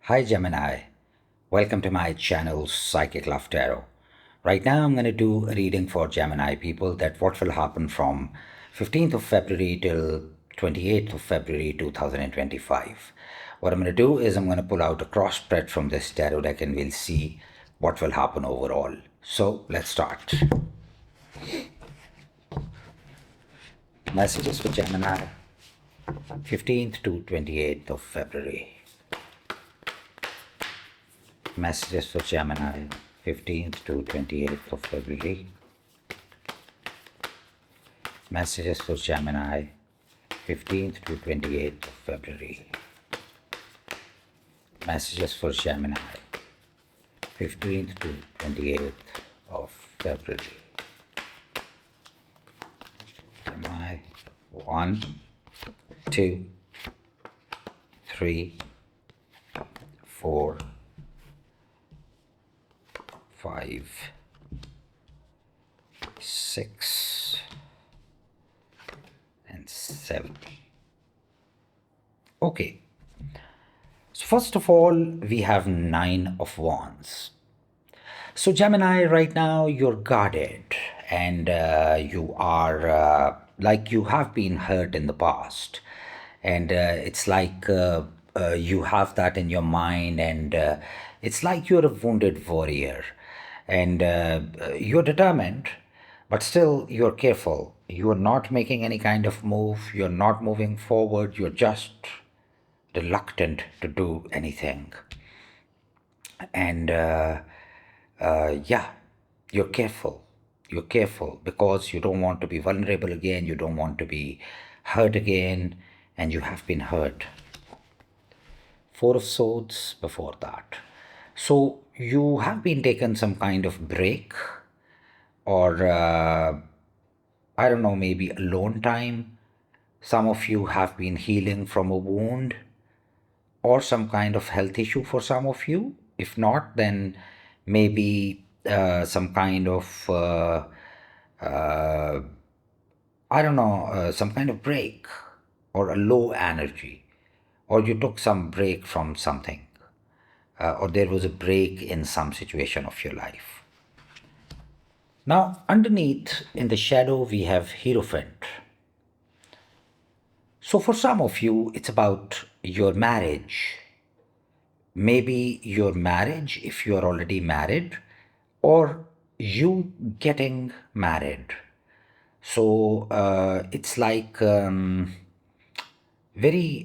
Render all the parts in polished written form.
Hi Gemini, welcome to my channel Psychic Love Tarot. Right now I'm going to do a reading for Gemini people that what will happen from 15th of February till 28th of February 2025. What I'm going to do is I'm going to pull out a cross spread from this tarot deck and we'll see what will happen overall. So let's start. Messages for Gemini 15th to 28th of February. Messages for Gemini 15th to 28th of February. Messages for Gemini 15th to 28th of February. Messages for Gemini 15th to 28th of February. Gemini 1, 2, 3, 4, 5, 6, and 7. Okay. So first of all, we have 9 of Wands. So Gemini, right now you're guarded and you are like you have been hurt in the past. And it's like you have that in your mind, and it's like you're a wounded warrior and you're determined, but still you're careful. You're not making any kind of move. You're not moving forward. You're just reluctant to do anything. And yeah, you're careful. You're careful because you don't want to be vulnerable again. You don't want to be hurt again. And you have been hurt. 4 of Swords before that. So you have been taken some kind of break, or I don't know, maybe alone time. Some of you have been healing from a wound or some kind of health issue for some of you. If not, then maybe some kind of I don't know, some kind of break or a low energy, or you took some break from something, or there was a break in some situation of your life. Now, underneath in the shadow, we have Hierophant. So for some of you, it's about your marriage. Maybe your marriage, if you are already married, or you getting married. So it's like very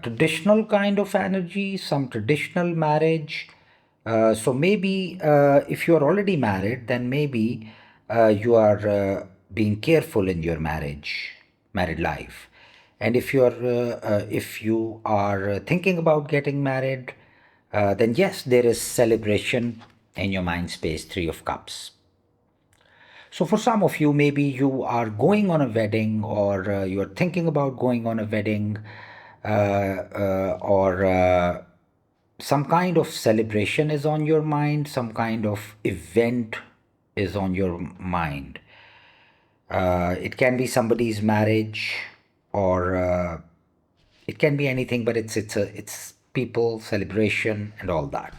traditional kind of energy, some traditional marriage. So maybe if you are already married, then maybe you are being careful in your married life. And if you are thinking about getting married, then yes, there is celebration in your mind space. 3 of Cups. So for some of you, maybe you are going on a wedding, or you're thinking about going on a wedding, or some kind of celebration is on your mind, some kind of event is on your mind. It can be somebody's marriage, or it can be anything, but it's people, celebration, and all that.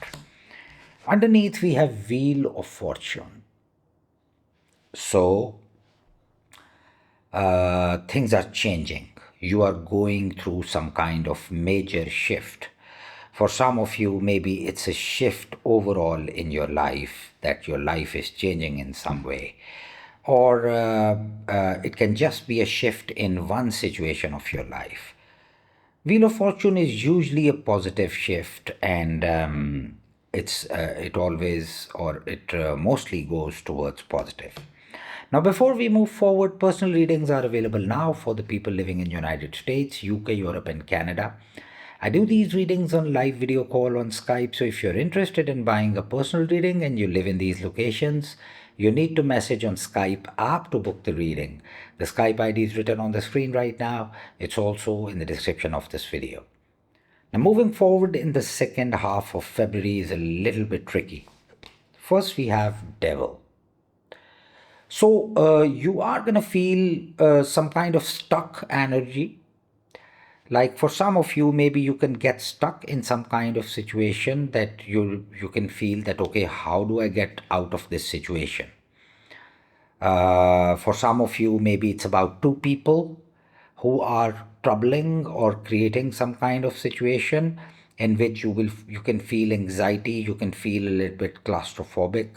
Underneath, we have Wheel of Fortune. So things are changing. You are going through some kind of major shift. For some of you, maybe it's a shift overall in your life, that your life is changing in some way. Or it can just be a shift in one situation of your life. Wheel of Fortune is usually a positive shift, and it always, or it mostly goes towards positive. Now, before we move forward, personal readings are available now for the people living in United States, UK, Europe, and Canada. I do these readings on live video call on Skype, so if you're interested in buying a personal reading and you live in these locations, you need to message on Skype app to book the reading. The Skype ID is written on the screen right now. It's also in the description of this video. Now, moving forward in the second half of February is a little bit tricky. First, we have Devil. So you are going to feel some kind of stuck energy. Like for some of you, maybe you can get stuck in some kind of situation that you can feel that, okay, how do I get out of this situation? For some of you, maybe it's about two people who are troubling or creating some kind of situation in which you can feel anxiety, you can feel a little bit claustrophobic,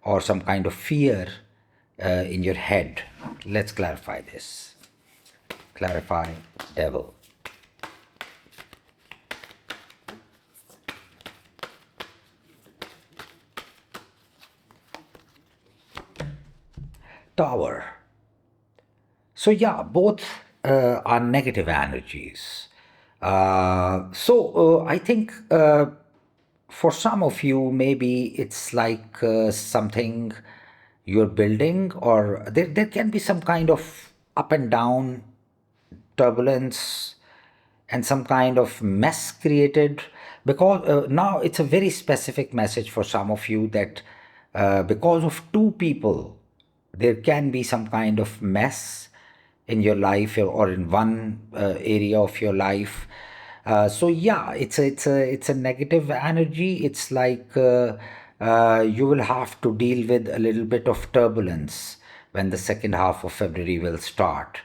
or some kind of fear in your head. Let's clarify this. Clarify, devil. Tower. So yeah, both are negative energies. I think for some of you, maybe it's like something you're building, or there can be some kind of up and down turbulence and some kind of mess created, because now it's a very specific message for some of you that because of two people there can be some kind of mess in your life, or in one area of your life. So yeah, it's a negative energy. It's like you will have to deal with a little bit of turbulence when the second half of February will start.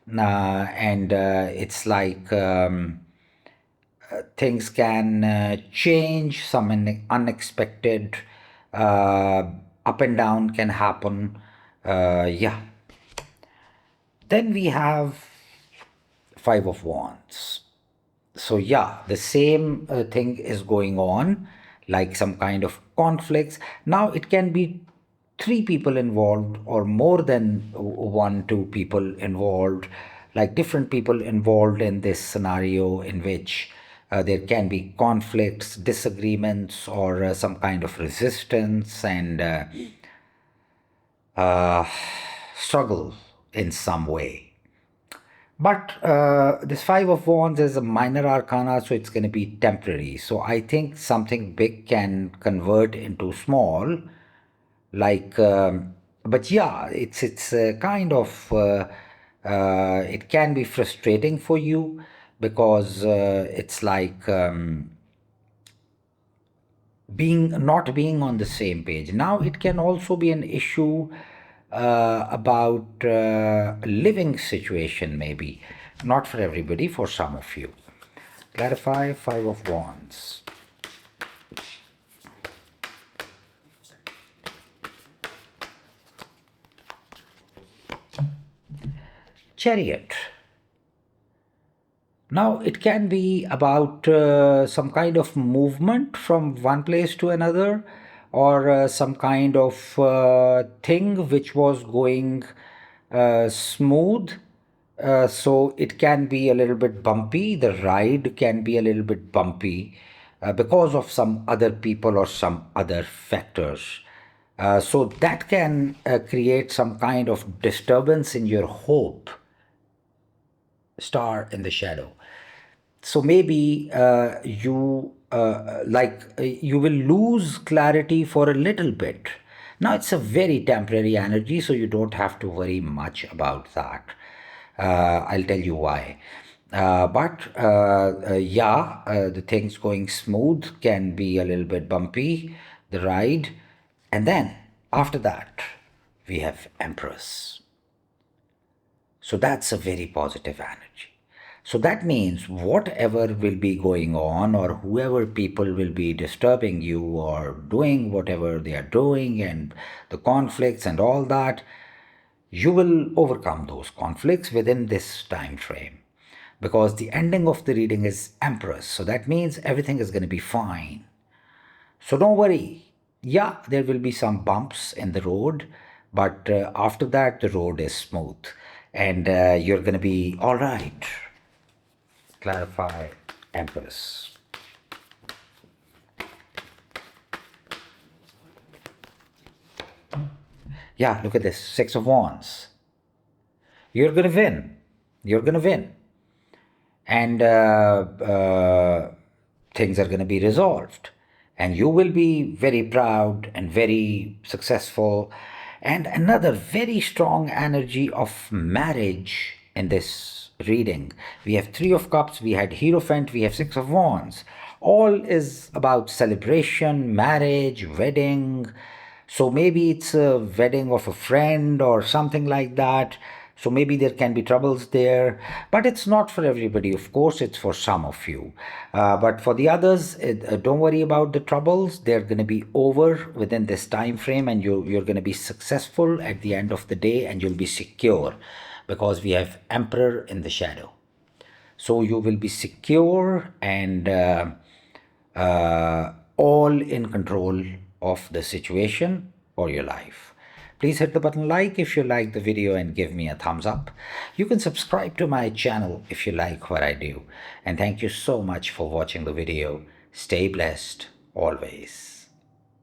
And it's like things can change, some unexpected up and down can happen. Yeah. Then we have Five of Wands. So yeah, the same thing is going on, like some kind of conflicts. Now it can be three people involved, or more than one, two people involved, like different people involved in this scenario, in which there can be conflicts, disagreements, or some kind of resistance, and uh, struggle in some way. But this Five of Wands is a minor arcana, so it's going to be temporary. So I think something big can convert into small, like. But yeah, it's kind of it can be frustrating for you, because it's like not being on the same page. Now it can also be an issue about living situation, maybe not for everybody, for some of you. Clarify, Five of Wands. Chariot. Now, it can be about some kind of movement from one place to another, or some kind of thing which was going smooth. So it can be a little bit bumpy. The ride can be a little bit bumpy because of some other people or some other factors. So that can create some kind of disturbance in your hope. Star in the shadow. So maybe you will lose clarity for a little bit. Now it's a very temporary energy, so you don't have to worry much about that. I'll tell you why. But the things going smooth can be a little bit bumpy, the ride. And then after that, we have Empress. So that's a very positive energy. So that means whatever will be going on, or whoever people will be disturbing you or doing whatever they are doing, and the conflicts and all that, you will overcome those conflicts within this time frame. Because the ending of the reading is Empress. So that means everything is going to be fine. So don't worry. Yeah, there will be some bumps in the road, but after that, the road is smooth, and you're going to be all right. Clarify, Empress. Yeah, look at this. Six of Wands. You're going to win. You're going to win. And things are going to be resolved. And you will be very proud and very successful. And another very strong energy of marriage in this reading. We have Three of Cups, we had Hierophant, we have Six of Wands. All is about celebration, marriage, wedding. So maybe it's a wedding of a friend or something like that. So maybe there can be troubles there, but it's not for everybody. Of course, it's for some of you. But for the others, don't worry about the troubles. They're going to be over within this time frame, and you're going to be successful at the end of the day, and you'll be secure because we have Emperor in the shadow. So you will be secure and all in control of the situation or your life. Please hit the button like if you like the video and give me a thumbs up. You can subscribe to my channel if you like what I do. And thank you so much for watching the video. Stay blessed always.